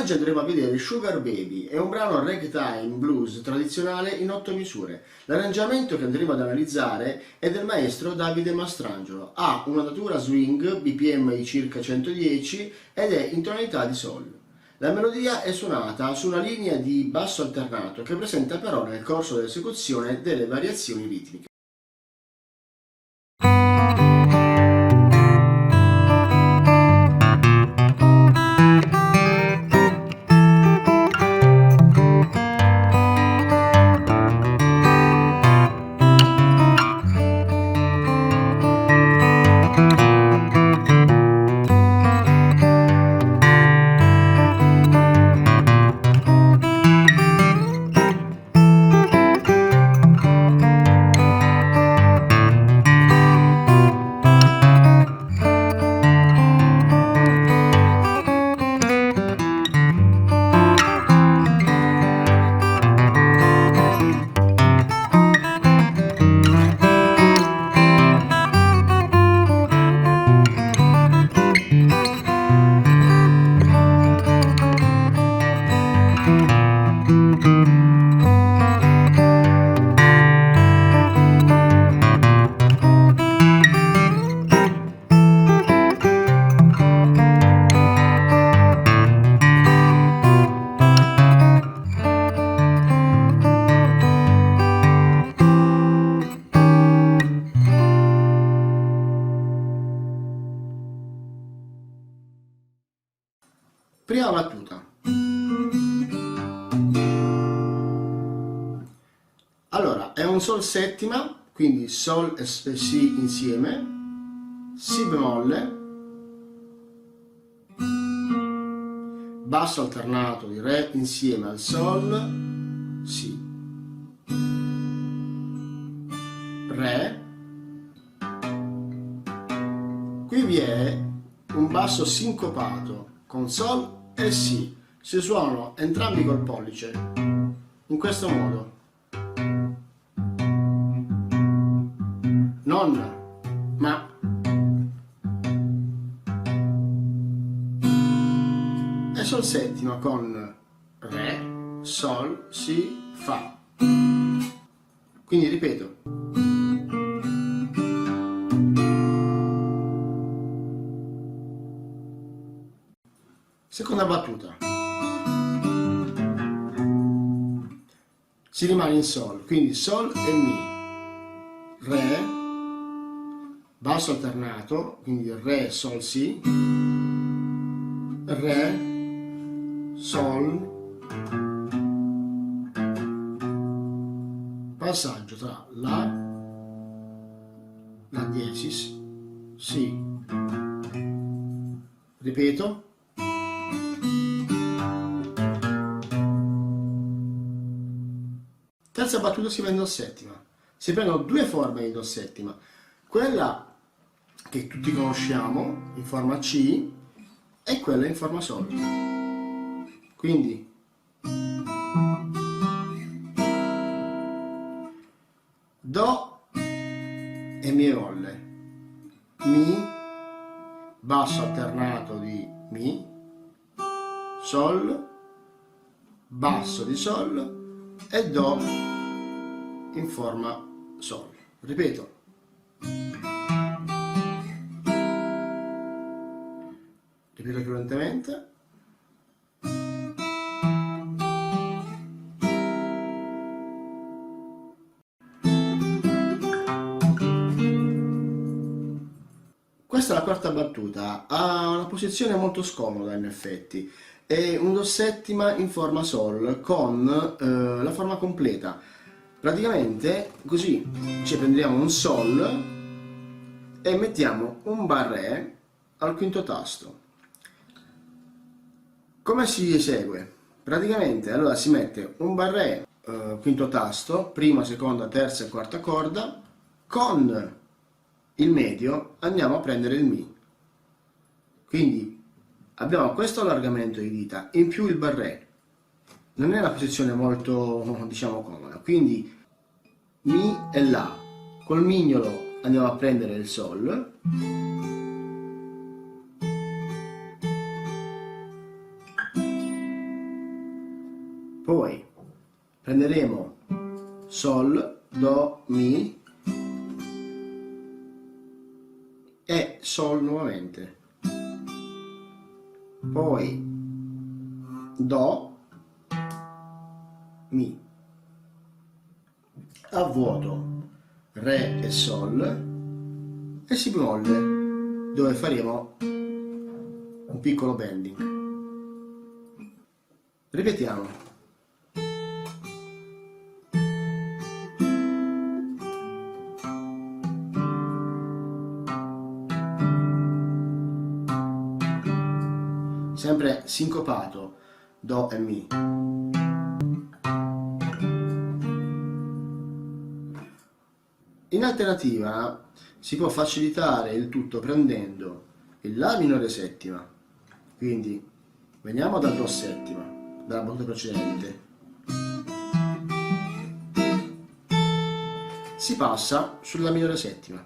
Oggi andremo a vedere Sugar Baby, è un brano ragtime blues tradizionale in 8 misure. L'arrangiamento che andremo ad analizzare è del maestro Davide Mastrangelo, ha una natura swing, BPM di circa 110 ed è in tonalità di sol. La melodia è suonata su una linea di basso alternato che presenta però nel corso dell'esecuzione delle variazioni ritmiche. Prima battuta. Allora, è un sol settima, quindi sol e si insieme, si bemolle, basso alternato di re insieme al sol, si, re, qui vi è un basso sincopato con sol e si suonano entrambi col pollice, in questo modo, non ma. E sol settima con re, sol, si, fa. Quindi ripeto. Seconda battuta. Si rimane in sol, quindi sol e mi. Re, basso alternato, quindi re, sol, si. Re, sol, passaggio tra la diesis, si, ripeto, terza battuta si va in do settima, si prendono due forme di do settima, quella che tutti conosciamo in forma C e quella in forma sol, quindi do e mi bemolle, mi, basso alternato di mi, sol, basso di sol e do in forma sol. Ripeto. Ripeto più lentamente. Questa è la quarta battuta, ha una posizione molto scomoda in effetti, è un do settima in forma sol con la forma completa. Praticamente così ci prendiamo un sol e mettiamo un barré al quinto tasto. Come si esegue? Praticamente allora si mette un barré quinto tasto, prima, seconda, terza e quarta corda, con il medio andiamo a prendere il mi, quindi abbiamo questo allargamento di dita in più il barré, non è una posizione molto, diciamo, comoda, quindi mi e la, col mignolo andiamo a prendere il sol, prenderemo Sol, Do, Mi e Sol nuovamente, poi Do, Mi, a vuoto Re e Sol e Si bemolle, dove faremo un piccolo bending. Ripetiamo. Sempre sincopato, Do e Mi. In alternativa si può facilitare il tutto prendendo il La minore settima, quindi veniamo dal Do settima, dalla battuta precedente, si passa sulla minore settima,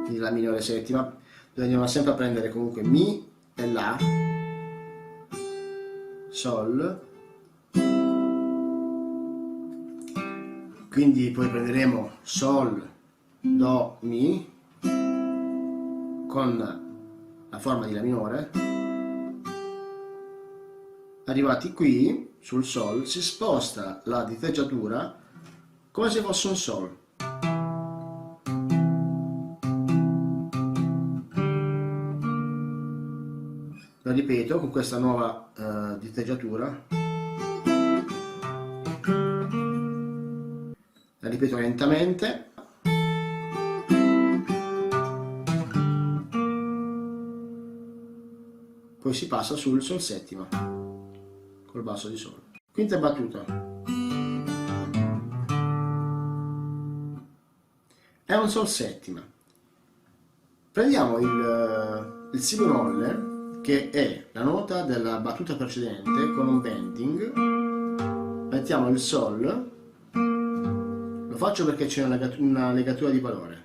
quindi La minore settima, dove andiamo sempre a prendere comunque Mi e La, Sol, quindi poi prenderemo Sol, Do, Mi con la forma di La minore. Arrivati qui sul Sol si sposta la diteggiatura come se fosse un Sol. Lo ripeto con questa nuova diteggiatura. La ripeto lentamente. Poi si passa sul Sol settima col basso di Sol. Quinta battuta. È un Sol settima. Prendiamo il Si bemolle, che è la nota della battuta precedente, con un bending. Mettiamo il Sol. Lo faccio perché c'è una legatura di valore.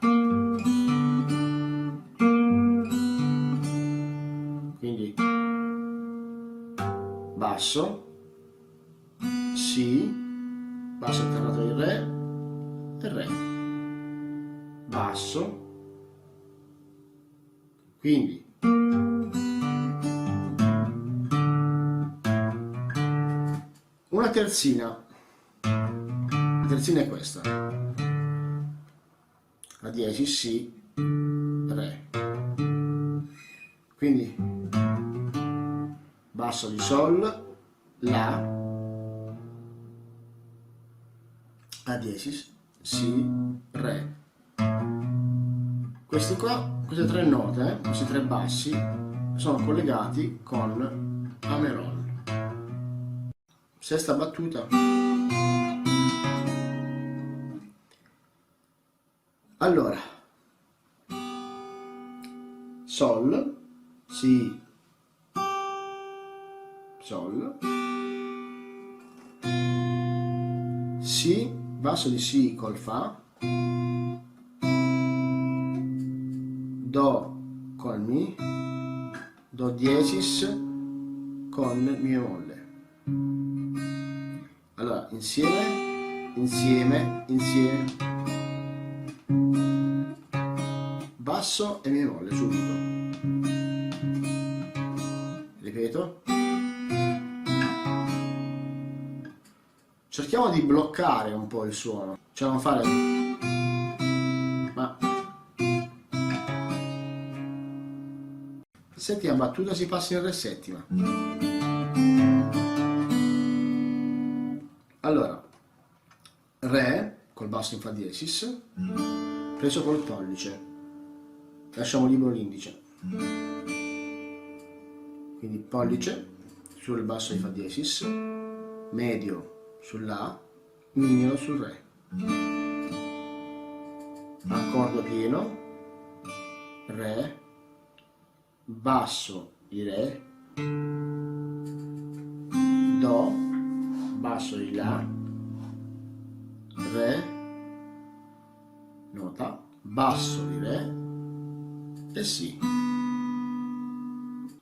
Quindi basso, Si, basso alternato di Re e Re, basso, quindi una terzina. La terzina è questa, La diesis, Si, Re, quindi basso di Sol, La, La diesis, Si, Re. Queste tre note, questi tre bassi, sono collegati con La Merol. Sesta battuta. Allora, Sol, Si, Sol, Si, basso di Si col Fa, Do col Mi, Do diesis con Mi bemolle. Allora, insieme, insieme, insieme, basso e Mi bemolle subito. Ripeto. Cerchiamo di bloccare un po' il suono, cioè non fare, ma settima battuta si passa in Re settima. Allora, Re col basso in Fa diesis, preso col pollice, lasciamo libero l'indice, quindi pollice sul basso di Fa diesis, medio sull'A, mignolo sul Re, accordo pieno, Re, basso di Re, Do, basso di La, Re, nota, basso di Re e Si.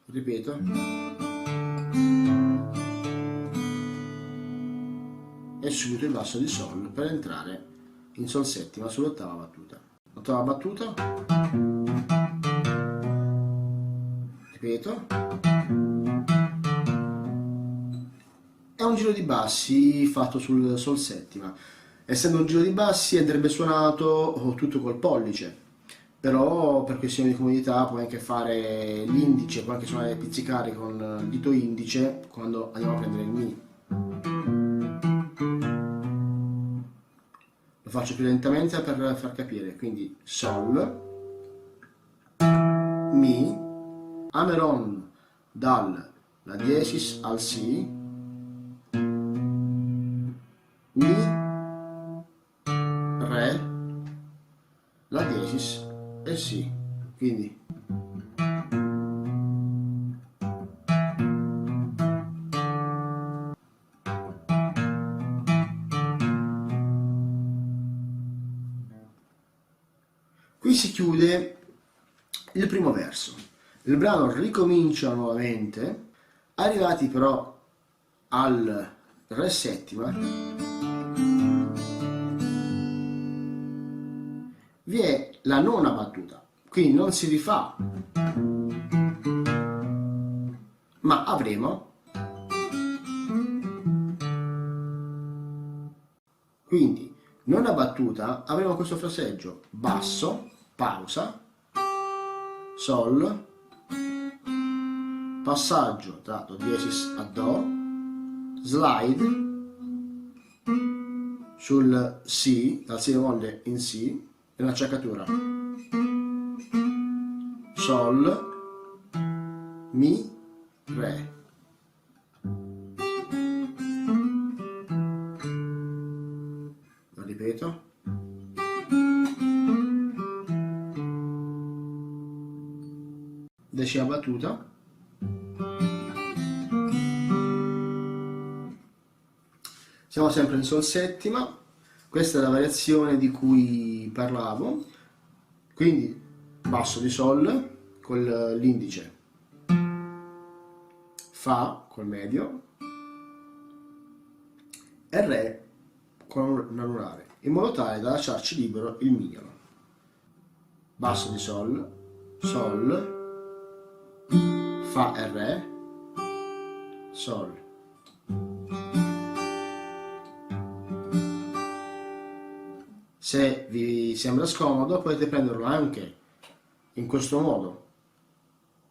Ripeto. e subito il basso di Sol per entrare in Sol settima sull'ottava battuta. Ottava battuta, ripeto, è un giro di bassi fatto sul Sol settima. Essendo un giro di bassi andrebbe suonato tutto col pollice, però per questioni di comodità puoi anche fare l'indice, puoi anche suonare pizzicari con il dito indice quando andiamo a prendere il Mi. Lo faccio più lentamente per far capire, quindi Sol, Mi, Hammer-on dalla diesis al Si, Mi, Re, la diesis e Si, quindi qui si chiude il primo verso. Il brano ricomincia nuovamente, arrivati però al Re settima, vi è la nona battuta, quindi non si rifà, ma avremo, quindi nona battuta, avremo questo fraseggio basso, pausa, Sol, passaggio da Do diesis a Do, slide sul Si, dal Si bemolle in Si, e un'acciaccatura, Sol, Mi, Re. Lo ripeto. Decima battuta. Siamo sempre in Sol settima, questa è la variazione di cui parlavo, quindi basso di Sol con l'indice, Fa col medio e Re con l'anulare, in modo tale da lasciarci libero il mignolo. Basso di Sol, Sol, Fa e Re, Sol. Se vi sembra scomodo potete prenderlo anche in questo modo,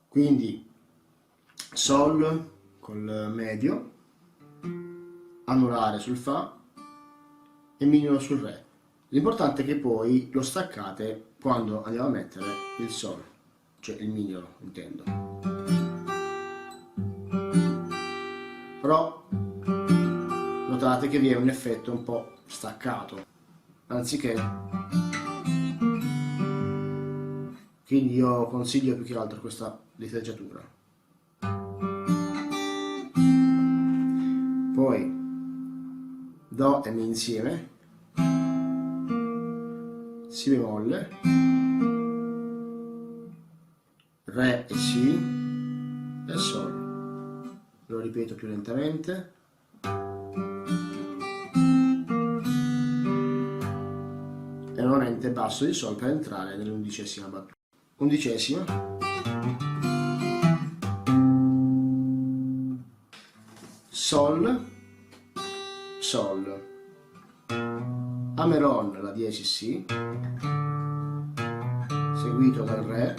quindi Sol col medio, anulare sul Fa e mignolo sul Re. L'importante è che poi lo staccate quando andiamo a mettere il Sol, cioè il mignolo intendo. Però notate che vi è un effetto un po' staccato, anziché, quindi io consiglio più che altro questa diteggiatura. Poi Do e Mi insieme, Si bemolle, Re e Si e Sol. Lo ripeto più lentamente. E nuovamente basso di Sol per entrare nell'undicesima battuta. Undicesima, Sol, Sol, Hammer-on la diesis Si, seguito dal Re,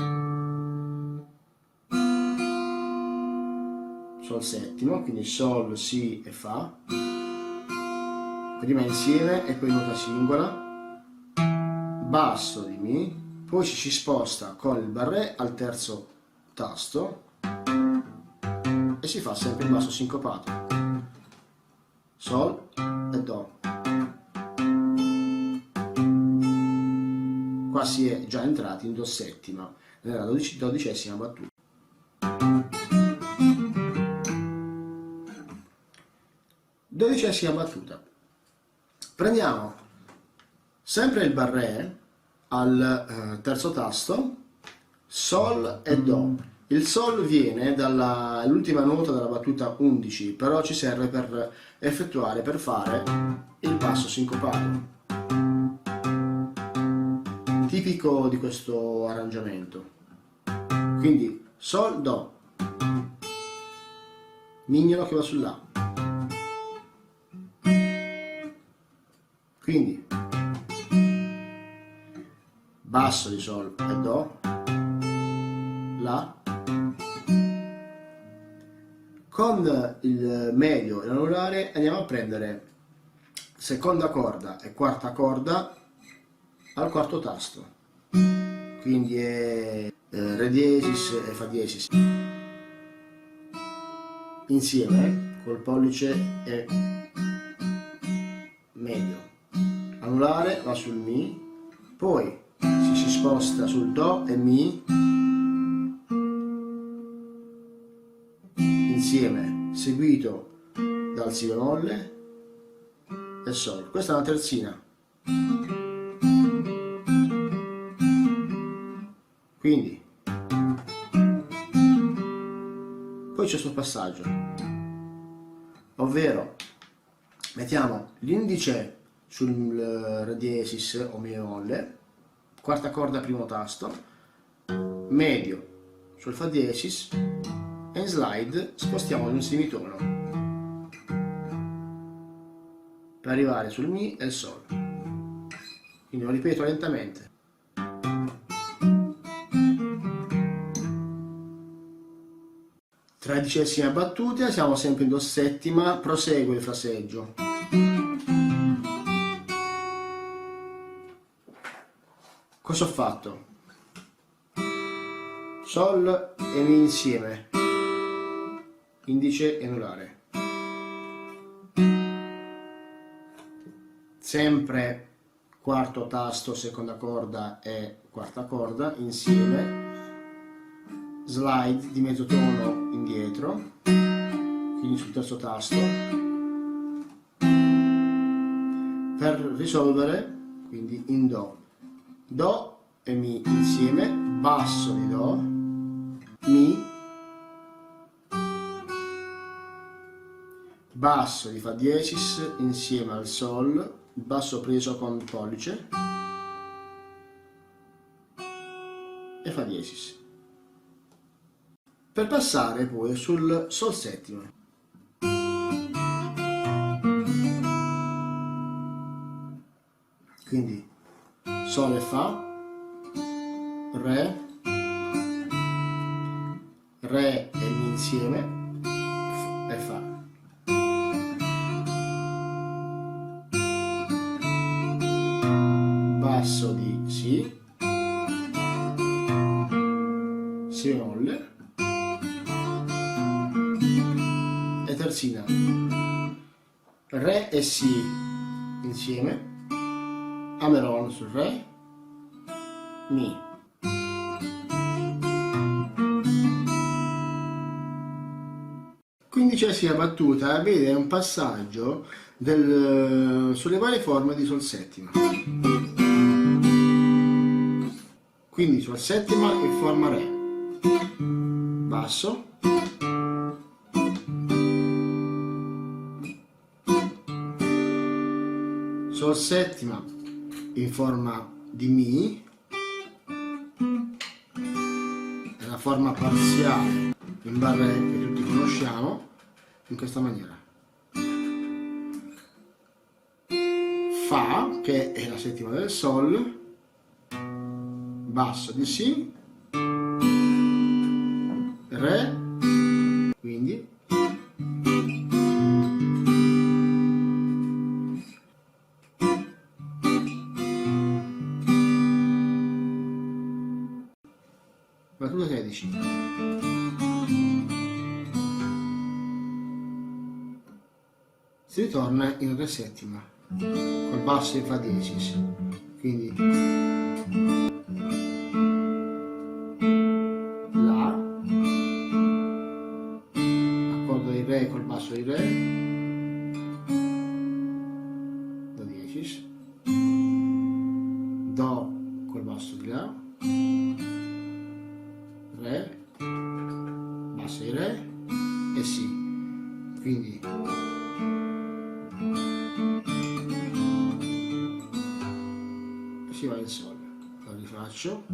Sol settima, quindi Sol, Si e Fa, prima insieme e poi nota singola, basso di Mi, poi ci si sposta con il barré al terzo tasto e si fa sempre il basso sincopato, Sol e Do. Qua si è già entrati in Do settima nella dodicesima battuta. Dodicesima battuta. Prendiamo sempre il barré al terzo tasto, Sol e Do, Il Sol viene dall'ultima nota della battuta 11, però ci serve per effettuare, per fare il passo sincopato, tipico di questo arrangiamento. Quindi Sol, Do, mignolo che va sul La. Quindi basso di Sol e Do, La. Con il medio e l'anulare andiamo a prendere seconda corda e quarta corda al quarto tasto, quindi è Re diesis e Fa diesis insieme col pollice e medio. Anulare va sul Mi, poi si sposta sul Do e Mi insieme, seguito dal Si bemolle e Sol. Questa è una terzina. Quindi poi c'è questo passaggio, ovvero mettiamo l'indice sul Re diesis o Mi bemolle, quarta corda primo tasto, medio sul Fa diesis e in slide spostiamo in un semitono per arrivare sul Mi e il Sol. Quindi lo ripeto lentamente. Tredicesima battuta, siamo sempre in Do settima, prosegue il fraseggio. Cosa ho fatto? Sol e Mi insieme, indice e anulare. Sempre quarto tasto, seconda corda e quarta corda insieme, slide di mezzo tono indietro, quindi sul terzo tasto, per risolvere, quindi in Do, Do e Mi insieme, basso di Do, Mi, basso di Fa diesis insieme al Sol, il basso preso con il pollice e Fa diesis, per passare poi sul Sol settima. Quindi Sol e Fa, Re, Re e Mi insieme e Fa. Basso di Si, Si bemolle e terzina, Re e Si insieme, Ameron sul Re, Mi. Quindicesima battuta, vede un passaggio sulle varie forme di Sol settima. Quindi Sol settima in forma Re, basso, Sol settima in forma di Mi, è la forma parziale in barre che tutti conosciamo, in questa maniera. Fa, che è la settima del Sol, basso di Si, Re, quindi battuta 16. Si ritorna in Re settima col basso in Fa diesis, quindi La, accordo di Re col basso di Re, Do diesis, Do col basso di La, Re, sei Re e Si, quindi si va in Sol. Lo rifaccio.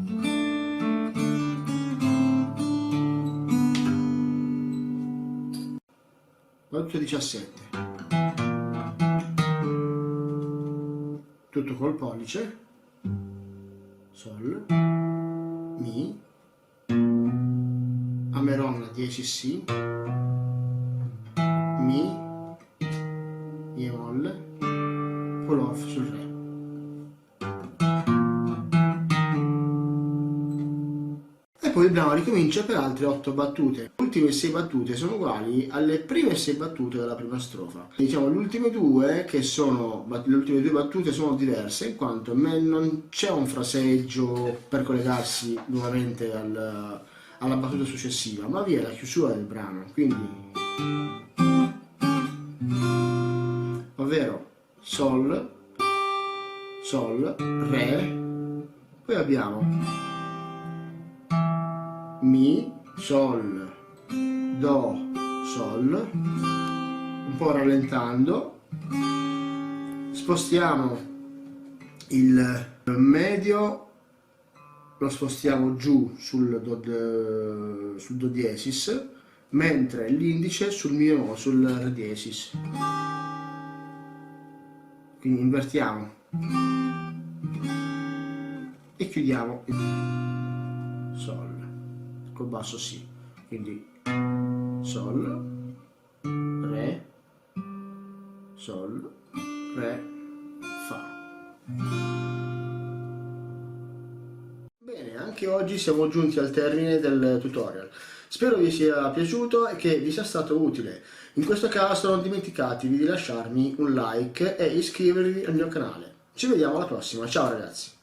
Tutto 17. Tutto col pollice. Sol, Mi, Ameronna diesis Si, Mi, Mi bemolle, pull off sul Re. E poi il brano ricomincia per altre 8 battute. Le ultime 6 battute sono uguali alle prime 6 battute della prima strofa. Diciamo le ultime due battute sono diverse in quanto non c'è un fraseggio per collegarsi nuovamente alla battuta successiva, ma vi è la chiusura del brano, quindi ovvero Sol, Sol, Re, poi abbiamo Mi, Sol, Do, Sol, un po' rallentando, spostiamo il medio, lo spostiamo giù sul Do diesis, mentre l'indice sul Re diesis. Quindi invertiamo e chiudiamo il Sol col basso Si, quindi Sol, Re, Sol, Re, Fa. Bene, anche oggi siamo giunti al termine del tutorial. Spero vi sia piaciuto e che vi sia stato utile. In questo caso non dimenticatevi di lasciarmi un like e iscrivervi al mio canale. Ci vediamo alla prossima, ciao ragazzi!